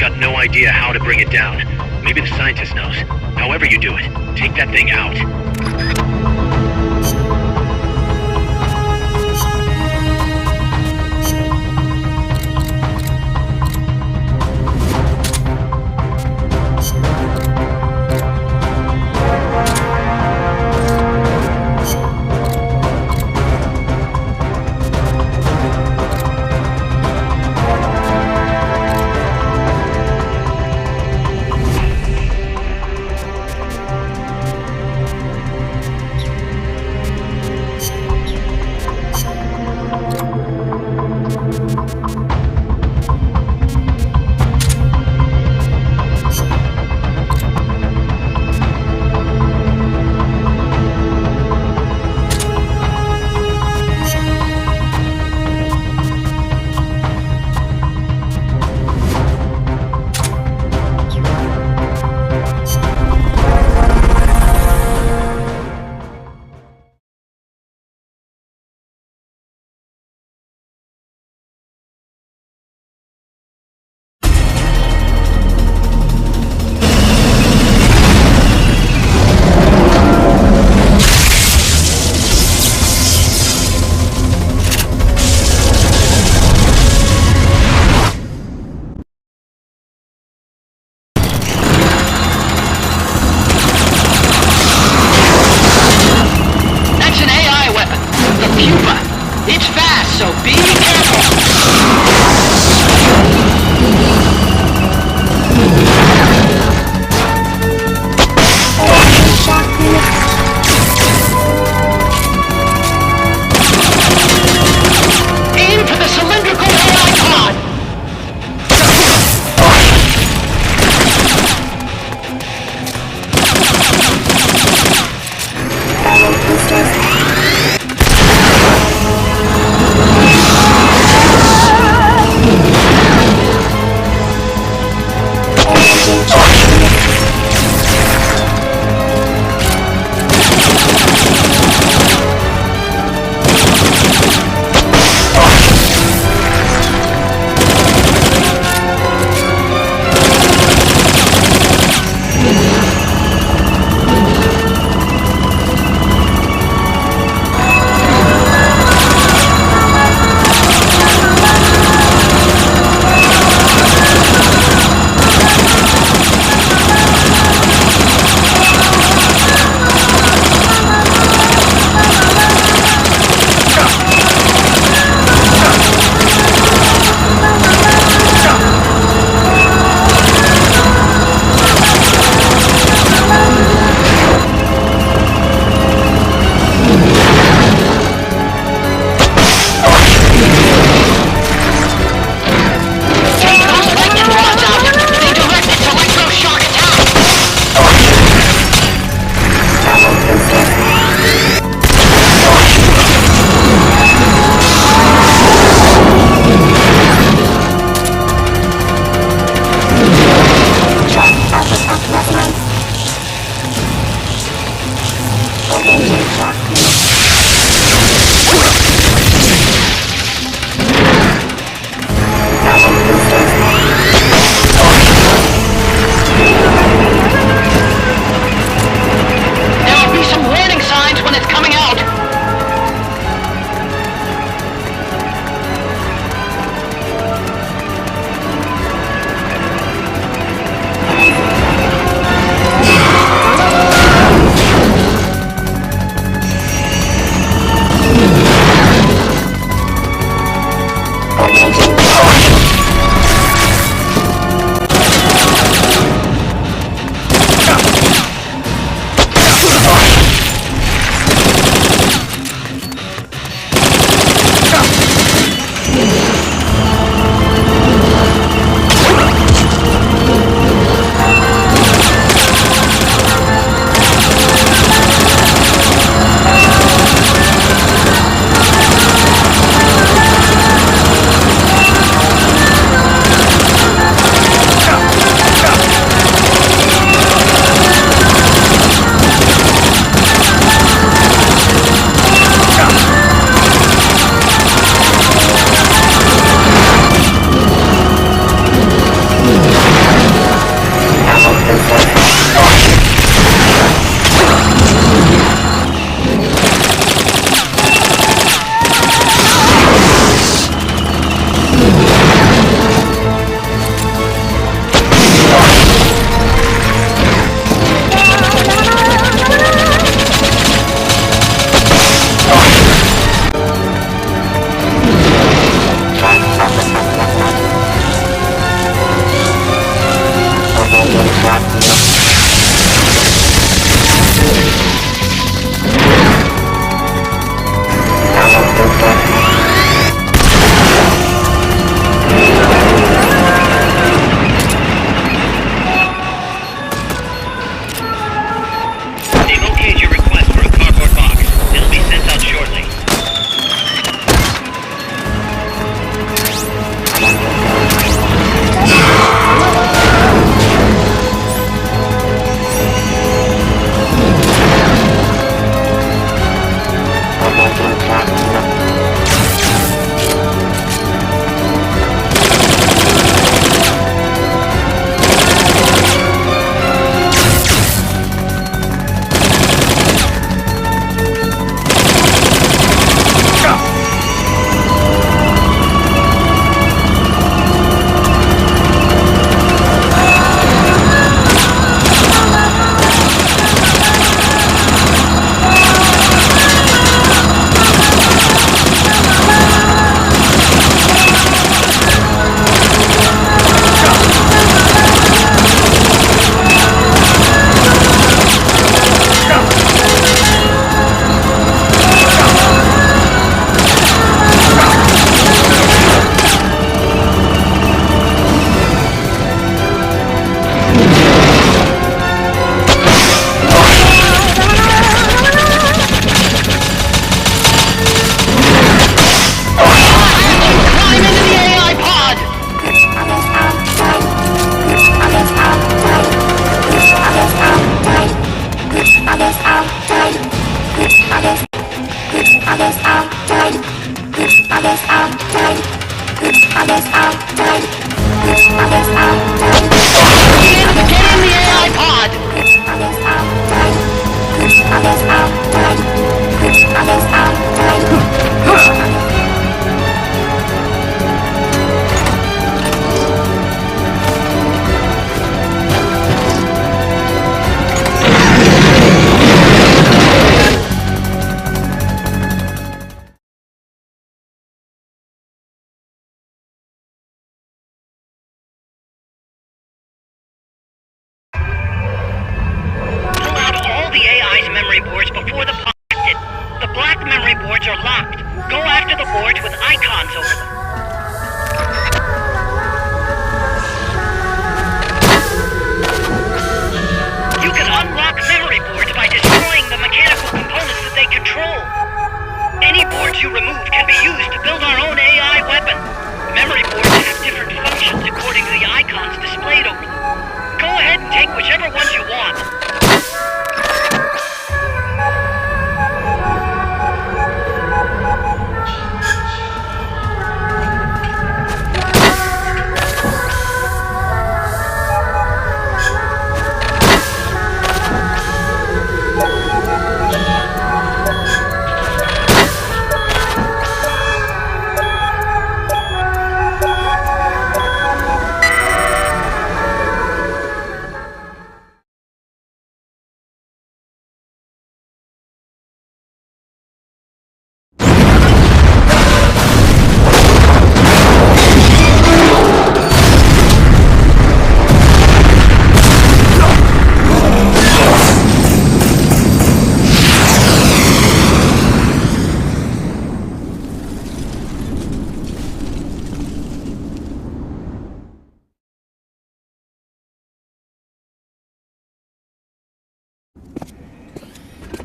got no idea how to bring it down. Maybe the scientist knows. However you do it, take that thing out.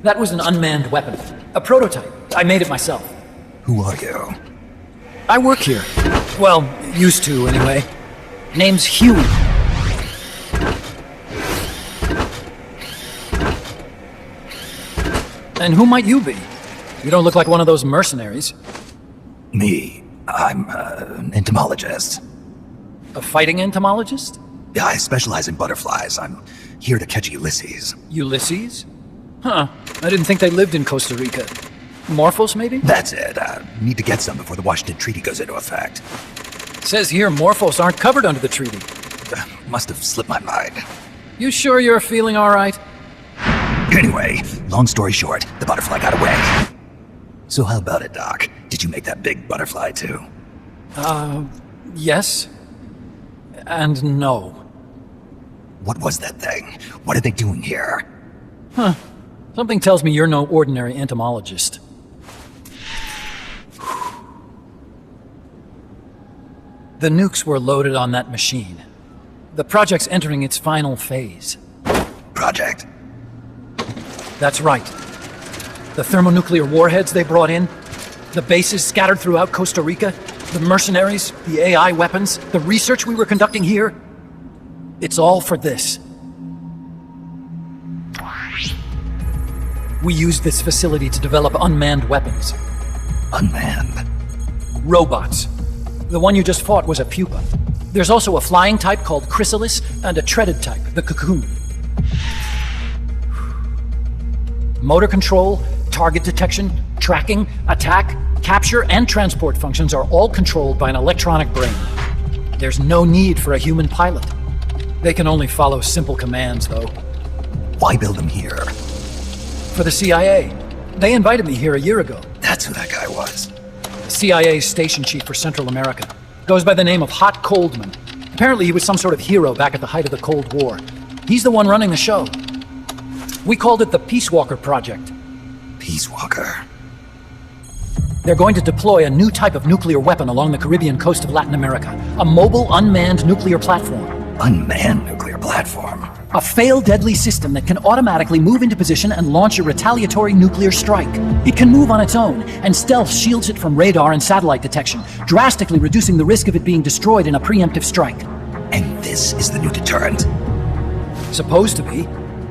That was an unmanned weapon. A prototype. I made it myself. Who are you? I work here. Well, used to, anyway. Name's Huey. And who might you be? You don't look like one of those mercenaries. Me. I'm an entomologist. A fighting entomologist? Yeah, I specialize in butterflies. I'm here to catch Ulysses. Ulysses? Huh. I didn't think they lived in Costa Rica. Morphos, maybe? That's it. Need to get some before the Washington Treaty goes into effect. Says here Morphos aren't covered under the treaty. Must have slipped my mind. You sure you're feeling all right? Anyway, long story short, the butterfly got away. So how about it, Doc? Did you make that big butterfly too? Yes. And no. What was that thing? What are they doing here? Something tells me you're no ordinary entomologist. The nukes were loaded on that machine. The project's entering its final phase. Project? That's right. The thermonuclear warheads they brought in, the bases scattered throughout Costa Rica, the mercenaries, the AI weapons, the research we were conducting here. It's all for this. We used this facility to develop unmanned weapons. Unmanned? Robots. The one you just fought was a pupa. There's also a flying type called chrysalis and a treaded type, the cocoon. Motor control, target detection, tracking, attack, capture, and transport functions are all controlled by an electronic brain. There's no need for a human pilot. They can only follow simple commands, though. Why build them here? For the CIA. They invited me here a year ago. That's who that guy was. The CIA's station chief for Central America. Goes by the name of Hot Coldman. Apparently he was some sort of hero back at the height of the Cold War. He's the one running the show. We called it the Peace Walker Project. Peace Walker. They're going to deploy a new type of nuclear weapon along the Caribbean coast of Latin America. A mobile, unmanned nuclear platform. Unmanned nuclear platform? A fail-deadly system that can automatically move into position and launch a retaliatory nuclear strike. It can move on its own, and stealth shields it from radar and satellite detection, drastically reducing the risk of it being destroyed in a preemptive strike. And this is the new deterrent? Supposed to be.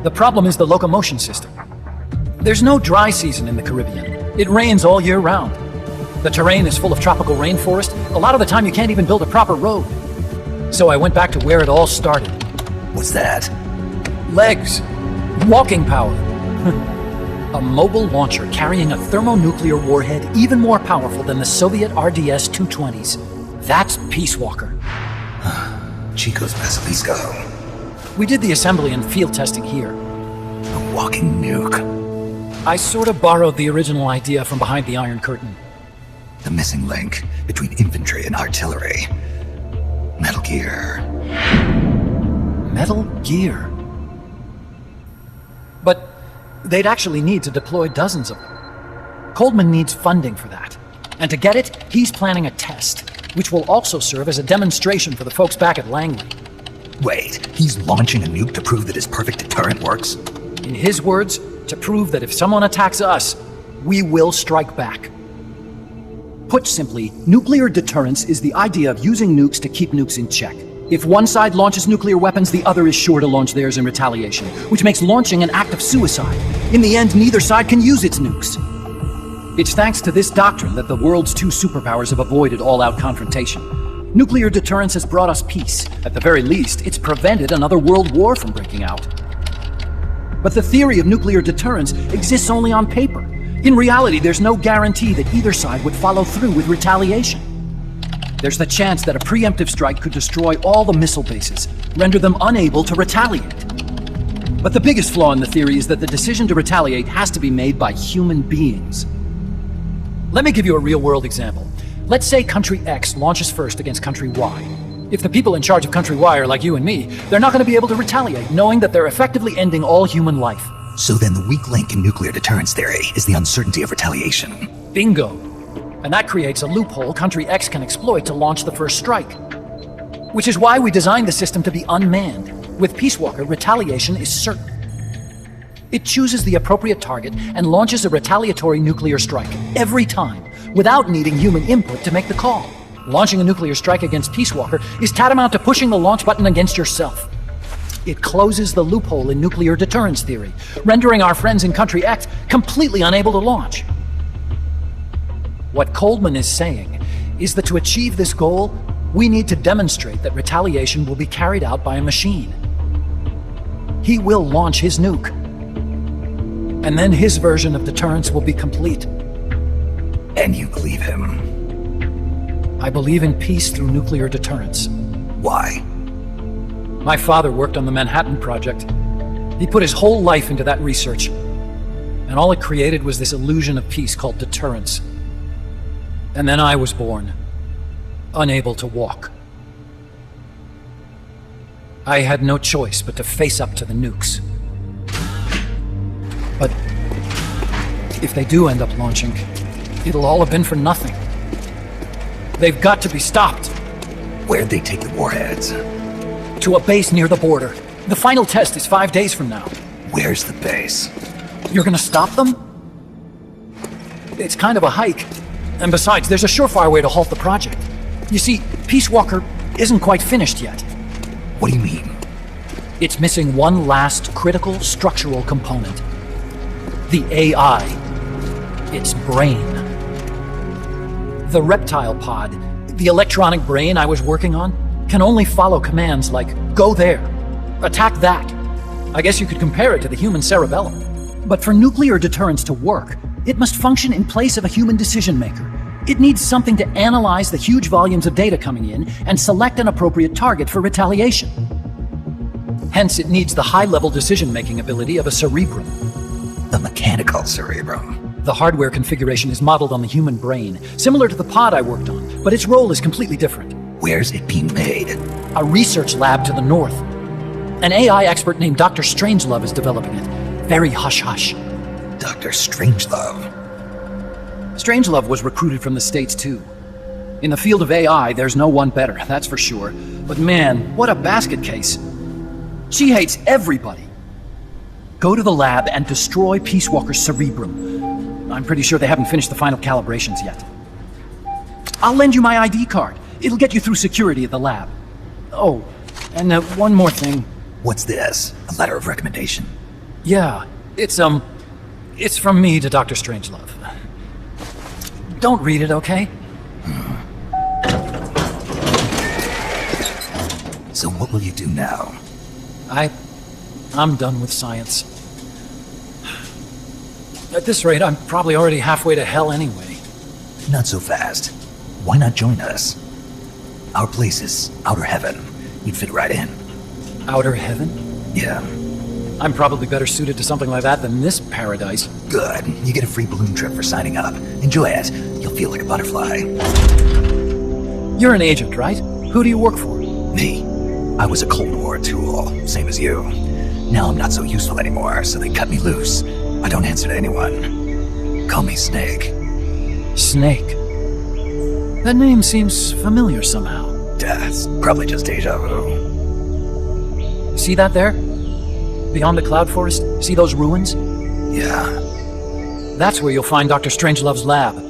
The problem is the locomotion system. There's no dry season in the Caribbean. It rains all year round. The terrain is full of tropical rainforest. A lot of the time you can't even build a proper road. So I went back to where it all started. What's that? Legs. Walking power. A mobile launcher carrying a thermonuclear warhead even more powerful than the Soviet RDS-220s. That's Peace Walker. Chico's Basilisco. We did the assembly and field testing here. A walking nuke. I sort of borrowed the original idea from behind the Iron Curtain. The missing link between infantry and artillery. Metal Gear. Metal Gear. But they'd actually need to deploy dozens of them. Coldman needs funding for that. And to get it, he's planning a test, which will also serve as a demonstration for the folks back at Langley. Wait, he's launching a nuke to prove that his perfect deterrent works? In his words, to prove that if someone attacks us, we will strike back. Put simply, nuclear deterrence is the idea of using nukes to keep nukes in check. If one side launches nuclear weapons, the other is sure to launch theirs in retaliation, which makes launching an act of suicide. In the end, neither side can use its nukes. It's thanks to this doctrine that the world's two superpowers have avoided all-out confrontation. Nuclear deterrence has brought us peace. At the very least, it's prevented another world war from breaking out. But the theory of nuclear deterrence exists only on paper. In reality, there's no guarantee that either side would follow through with retaliation. There's the chance that a preemptive strike could destroy all the missile bases, render them unable to retaliate. But the biggest flaw in the theory is that the decision to retaliate has to be made by human beings. Let me give you a real-world example. Let's say Country X launches first against Country Y. If the people in charge of Country Y are like you and me, they're not going to be able to retaliate, knowing that they're effectively ending all human life. So then the weak link in nuclear deterrence theory is the uncertainty of retaliation. Bingo. And that creates a loophole Country X can exploit to launch the first strike. Which is why we designed the system to be unmanned. With Peace Walker, retaliation is certain. It chooses the appropriate target and launches a retaliatory nuclear strike every time, without needing human input to make the call. Launching a nuclear strike against Peace Walker is tantamount to pushing the launch button against yourself. It closes the loophole in nuclear deterrence theory, rendering our friends in Country X completely unable to launch. What Coldman is saying is that to achieve this goal, we need to demonstrate that retaliation will be carried out by a machine. He will launch his nuke. And then his version of deterrence will be complete. And you believe him? I believe in peace through nuclear deterrence. Why? My father worked on the Manhattan Project. He put his whole life into that research. And all it created was this illusion of peace called deterrence. And then I was born, unable to walk. I had no choice but to face up to the nukes. But if they do end up launching, it'll all have been for nothing. They've got to be stopped. Where'd they take the warheads? To a base near the border. The final test is 5 days from now. Where's the base? You're gonna stop them? It's kind of a hike. And besides, there's a surefire way to halt the project. You see, Peace Walker isn't quite finished yet. What do you mean? It's missing one last critical structural component. The AI. Its brain. The reptile pod, the electronic brain I was working on, can only follow commands like, go there, attack that. I guess you could compare it to the human cerebellum. But for nuclear deterrence to work, it must function in place of a human decision maker. It needs something to analyze the huge volumes of data coming in and select an appropriate target for retaliation. Hence, it needs the high-level decision-making ability of a cerebrum. The mechanical cerebrum. The hardware configuration is modeled on the human brain, similar to the pod I worked on, but its role is completely different. Where's it being made? A research lab to the north. An AI expert named Dr. Strangelove is developing it. Very hush-hush. Dr. Strangelove. Strangelove was recruited from the States, too. In the field of AI, there's no one better, that's for sure. But man, what a basket case. She hates everybody. Go to the lab and destroy Peace Walker's cerebrum. I'm pretty sure they haven't finished the final calibrations yet. I'll lend you my ID card. It'll get you through security at the lab. Oh, and one more thing. What's this? A letter of recommendation? Yeah, it's from me to Dr. Strangelove. Don't read it, okay? So what will you do now? I'm done with science. At this rate, I'm probably already halfway to hell anyway. Not so fast. Why not join us? Our place is outer heaven. You'd fit right in. Outer heaven? Yeah. I'm probably better suited to something like that than this paradise. Good. You get a free balloon trip for signing up. Enjoy it. You'll feel like a butterfly. You're an agent, right? Who do you work for? Me. I was a Cold War tool, same as you. Now I'm not so useful anymore, so they cut me loose. I don't answer to anyone. Call me Snake. Snake. That name seems familiar somehow. That's probably just deja vu. See that there? Beyond the cloud forest? See those ruins? Yeah. That's where you'll find Dr. Strangelove's lab.